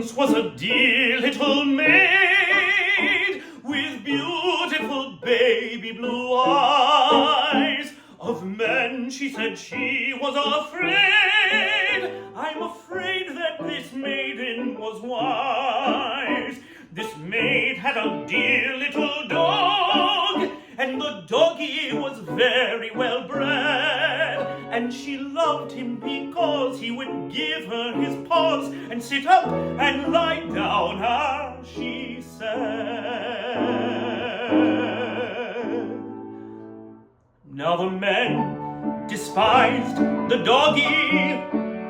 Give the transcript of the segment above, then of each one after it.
Once was a dear little maid with beautiful baby blue eyes. Of men she said she was afraid. I'm afraid that this maiden was wise. This maid had a dear little dog, and the doggy was very well bred. And she loved him because he would give her his paws and sit up and lie down, as she said. Now the men despised the doggy,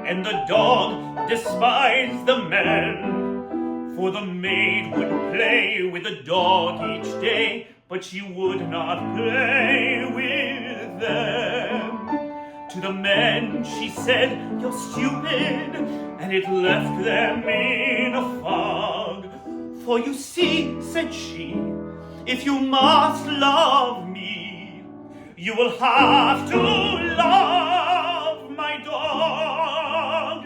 and the dog despised the men. For the maid would play with the dog each day, but she would not play with them. To the men she said, "You're stupid," and it left them in a fog. "For you see," said she, "if you must love me, you will have to love my dog."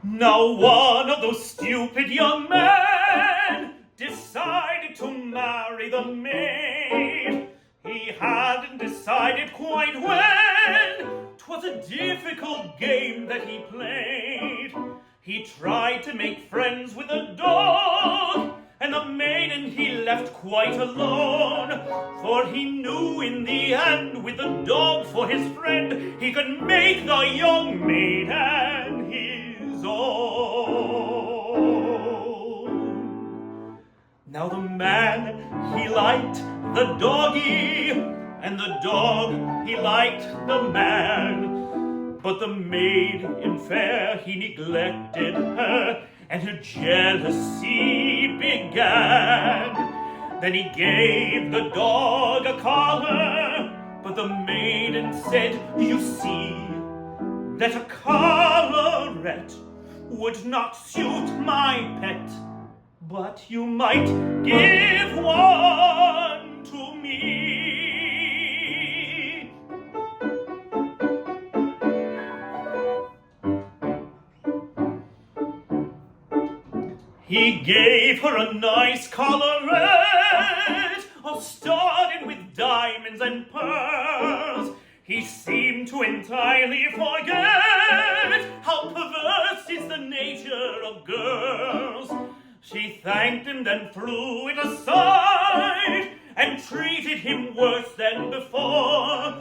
Now one of those stupid young men decided to marry the maid. He hadn't decided quite when. 'Twas a difficult game that he played. He tried to make friends with the dog, and the maiden he left quite alone. For he knew in the end, with the dog for his friend, he could make the young maiden his own. Now the man, he liked the doggy, and the dog, he liked the man. But the maid in fair, he neglected her, and her jealousy began. Then he gave the dog a collar, but the maiden said, "You see, that a collarette would not suit my pet, but you might give one to me." He gave her a nice collarette, all studded with diamonds and pearls. He seemed to entirely forget how perverse is the nature of girls. She thanked him, then threw it aside, and treated him worse than before.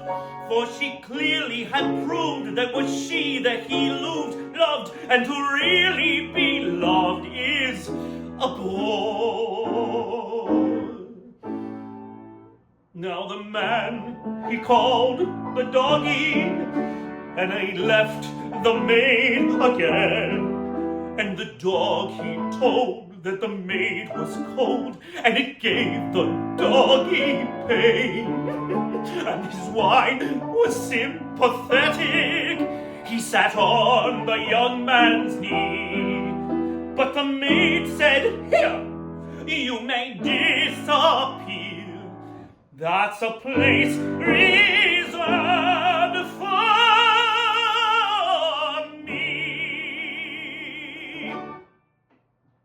For she clearly had proved that was she that he loved, and to really be loved is a bore. Now the man, he called the doggy, and he left the maid again. And the dog, he told that the maid was cold, and it gave the doggy pain. And his wife was sympathetic. He sat on the young man's knee. But the maid said, "Here, you may disappear. That's a place